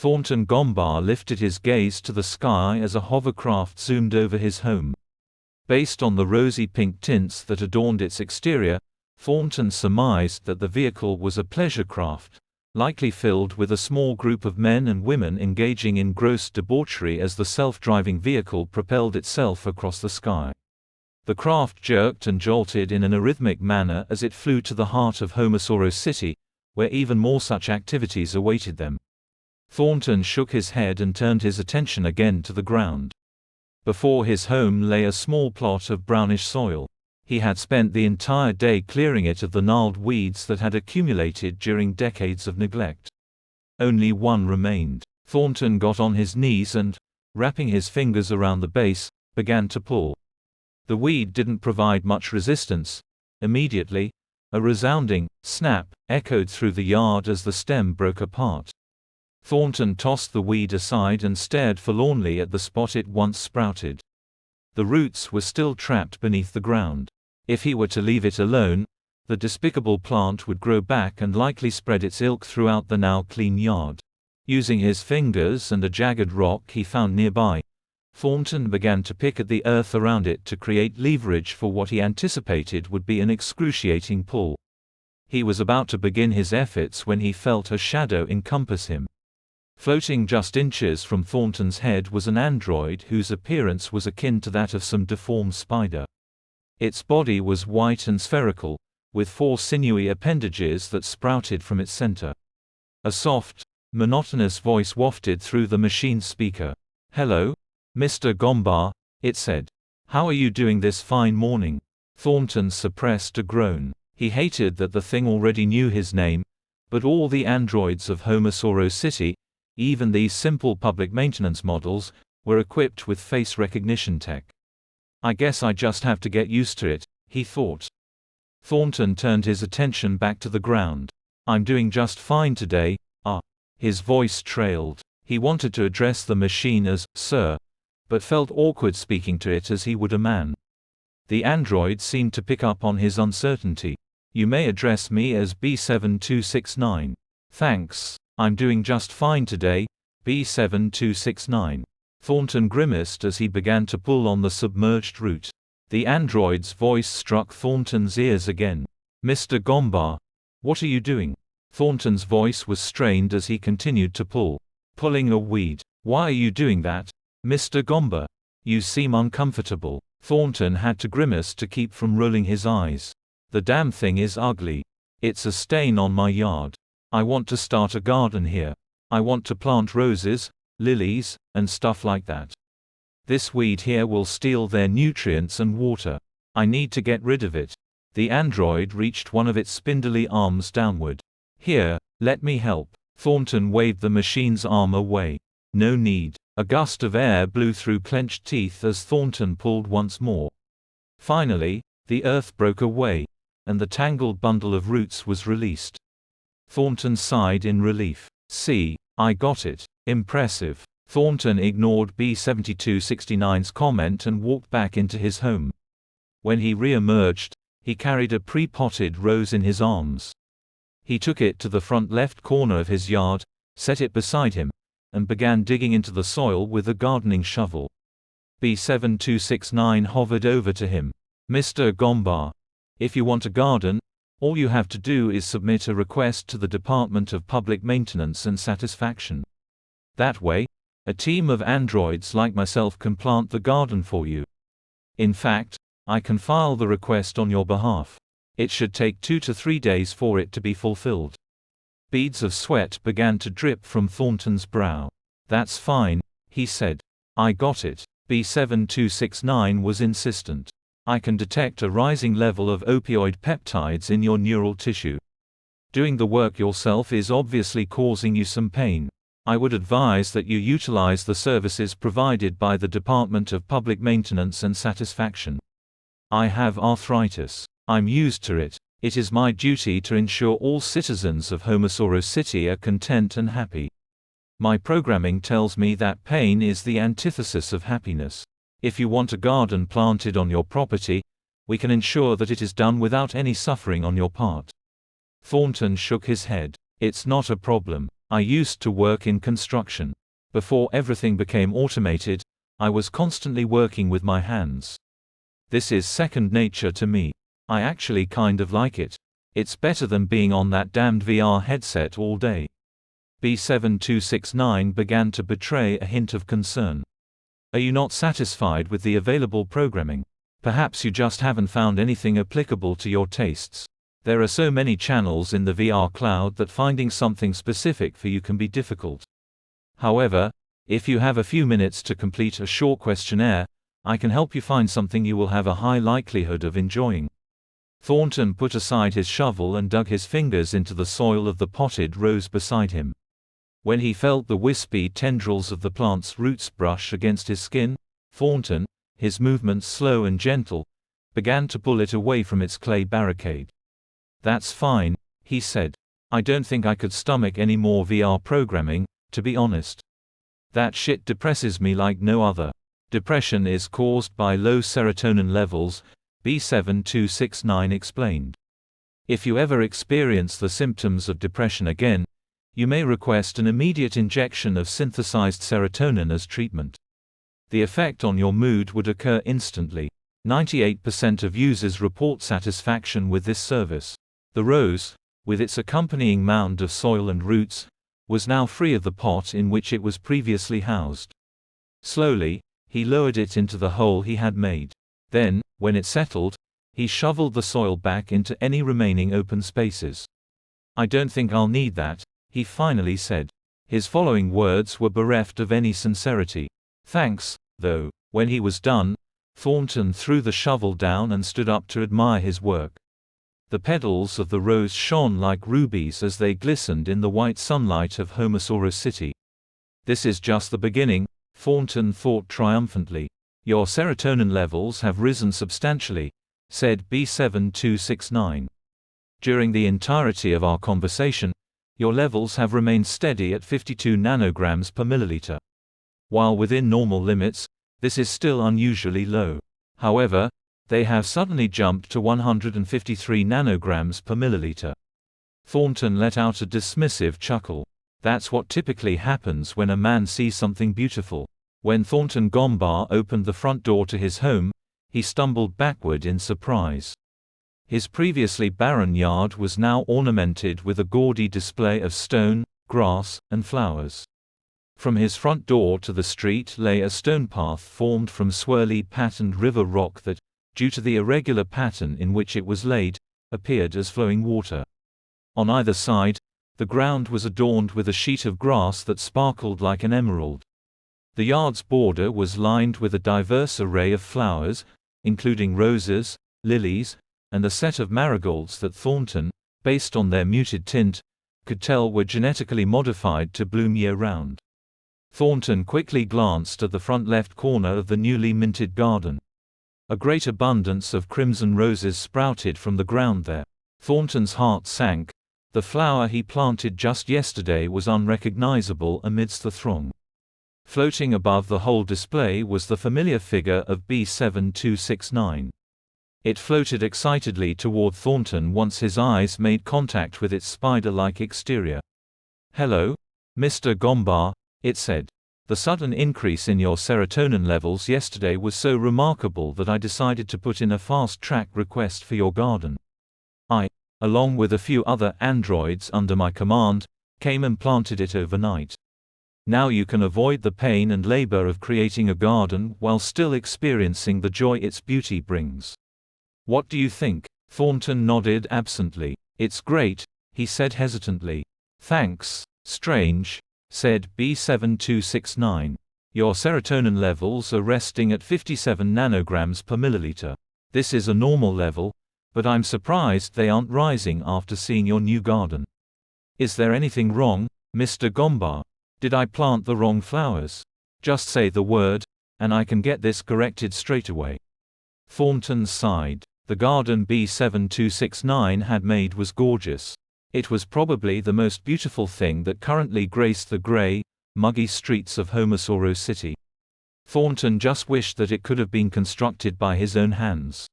Thornton Gombar lifted his gaze to the sky as a hovercraft zoomed over his home. Based on the rosy pink tints that adorned its exterior, Thornton surmised that the vehicle was a pleasure craft, likely filled with a small group of men and women engaging in gross debauchery as the self-driving vehicle propelled itself across the sky. The craft jerked and jolted in an arrhythmic manner as it flew to the heart of Homasoro City, where even more such activities awaited them. Thornton shook his head and turned his attention again to the ground. Before his home lay a small plot of brownish soil. He had spent the entire day clearing it of the gnarled weeds that had accumulated during decades of neglect. Only one remained. Thornton got on his knees and, wrapping his fingers around the base, began to pull. The weed didn't provide much resistance. Immediately, a resounding snap echoed through the yard as the stem broke apart. Thornton tossed the weed aside and stared forlornly at the spot it once sprouted. The roots were still trapped beneath the ground. If he were to leave it alone, the despicable plant would grow back and likely spread its ilk throughout the now clean yard. Using his fingers and a jagged rock he found nearby, Thornton began to pick at the earth around it to create leverage for what he anticipated would be an excruciating pull. He was about to begin his efforts when he felt a shadow encompass him. Floating just inches from Thornton's head was an android whose appearance was akin to that of some deformed spider. Its body was white and spherical, with 4 sinewy appendages that sprouted from its center. A soft, monotonous voice wafted through the machine's speaker. "Hello, Mr. Gombar," it said. "How are you doing this fine morning?" Thornton suppressed a groan. He hated that the thing already knew his name, but all the androids of Homasoro City, even these simple public maintenance models, were equipped with face recognition tech. "I guess I just have to get used to it," he thought. Thornton turned his attention back to the ground. "I'm doing just fine today." His voice trailed. He wanted to address the machine as "Sir," but felt awkward speaking to it as he would a man. The android seemed to pick up on his uncertainty. "You may address me as B7269. "Thanks. I'm doing just fine today, B7269. Thornton grimaced as he began to pull on the submerged route. The android's voice struck Thornton's ears again. "Mr. Gombar, what are you doing?" Thornton's voice was strained as he continued to pull. "Pulling a weed. Why are you doing that, Mr. Gombar? You seem uncomfortable." Thornton had to grimace to keep from rolling his eyes. "The damn thing is ugly. It's a stain on my yard. I want to start a garden here. I want to plant roses, lilies, and stuff like that. This weed here will steal their nutrients and water. I need to get rid of it." The android reached one of its spindly arms downward. "Here, let me help." Thornton waved the machine's arm away. "No need." A gust of air blew through clenched teeth as Thornton pulled once more. Finally, the earth broke away, and the tangled bundle of roots was released. Thornton sighed in relief. "See, I got it. Impressive." Thornton ignored B7269's comment and walked back into his home. When he re-emerged, he carried a pre-potted rose in his arms. He took it to the front left corner of his yard, set it beside him, and began digging into the soil with a gardening shovel. B7269 hovered over to him. "Mr. Gombar, if you want a garden, all you have to do is submit a request to the Department of Public Maintenance and Satisfaction. That way, a team of androids like myself can plant the garden for you. In fact, I can file the request on your behalf. It should take 2 to 3 days for it to be fulfilled." Beads of sweat began to drip from Thornton's brow. "That's fine," he said. "I got it." B7269 was insistent. "I can detect a rising level of opioid peptides in your neural tissue. Doing the work yourself is obviously causing you some pain. I would advise that you utilize the services provided by the Department of Public Maintenance and Satisfaction. I have arthritis. I'm used to it. It is my duty to ensure all citizens of Homasoro City are content and happy. My programming tells me that pain is the antithesis of happiness. If you want a garden planted on your property, we can ensure that it is done without any suffering on your part." Thornton shook his head. "It's not a problem. I used to work in construction. Before everything became automated, I was constantly working with my hands. This is second nature to me. I actually kind of like it. It's better than being on that damned VR headset all day. B7269 began to betray a hint of concern. Are you not satisfied with the available programming? Perhaps you just haven't found anything applicable to your tastes. There are so many channels in the VR cloud that finding something specific for you can be difficult. However, if you have a few minutes to complete a short questionnaire, I can help you find something you will have a high likelihood of enjoying. Thornton put aside his shovel and dug his fingers into the soil of the potted rose beside him. When he felt the wispy tendrils of the plant's roots brush against his skin, Thornton, his movements slow and gentle, began to pull it away from its clay barricade. "That's fine," he said. "I don't think I could stomach any more VR programming, to be honest. That shit depresses me like no other. Depression is caused by low serotonin levels," B7269 explained. "If you ever experience the symptoms of depression again, you may request an immediate injection of synthesized serotonin as treatment. The effect on your mood would occur instantly. 98% of users report satisfaction with this service." The rose, with its accompanying mound of soil and roots, was now free of the pot in which it was previously housed. Slowly, he lowered it into the hole he had made. Then, when it settled, he shoveled the soil back into any remaining open spaces. "I don't think I'll need that," he finally said. His following words were bereft of any sincerity. "Thanks, though." When he was done, Thornton threw the shovel down and stood up to admire his work. The petals of the rose shone like rubies as they glistened in the white sunlight of Homasoro City. "This is just the beginning," Thornton thought triumphantly. "Your serotonin levels have risen substantially," said B7269. "During the entirety of our conversation, your levels have remained steady at 52 nanograms per milliliter. While within normal limits, this is still unusually low. However, they have suddenly jumped to 153 nanograms per milliliter." Thornton let out a dismissive chuckle. That's what typically happens when a man sees something beautiful. When Thornton Gombar opened the front door to his home, he stumbled backward in surprise. His previously barren yard was now ornamented with a gaudy display of stone, grass, and flowers. From his front door to the street lay a stone path formed from swirly patterned river rock that, due to the irregular pattern in which it was laid, appeared as flowing water. On either side, the ground was adorned with a sheet of grass that sparkled like an emerald. The yard's border was lined with a diverse array of flowers, including roses, lilies, and a set of marigolds that Thornton, based on their muted tint, could tell were genetically modified to bloom year-round. Thornton quickly glanced at the front left corner of the newly minted garden. A great abundance of crimson roses sprouted from the ground there. Thornton's heart sank. The flower he planted just yesterday was unrecognizable amidst the throng. Floating above the whole display was the familiar figure of B7269. It floated excitedly toward Thornton once his eyes made contact with its spider-like exterior. "Hello, Mr. Gombar," it said. "The sudden increase in your serotonin levels yesterday was so remarkable that I decided to put in a fast-track request for your garden. I, along with a few other androids under my command, came and planted it overnight. Now you can avoid the pain and labor of creating a garden while still experiencing the joy its beauty brings. What do you think?" Thornton nodded absently. "It's great," he said hesitantly. "Thanks." "Strange," said B7269. "Your serotonin levels are resting at 57 nanograms per milliliter. This is a normal level, but I'm surprised they aren't rising after seeing your new garden. Is there anything wrong, Mr. Gombar? Did I plant the wrong flowers? Just say the word, and I can get this corrected straight away." Thornton sighed. The garden B7269 had made was gorgeous. It was probably the most beautiful thing that currently graced the gray, muggy streets of Homasoro City. Thornton just wished that it could have been constructed by his own hands.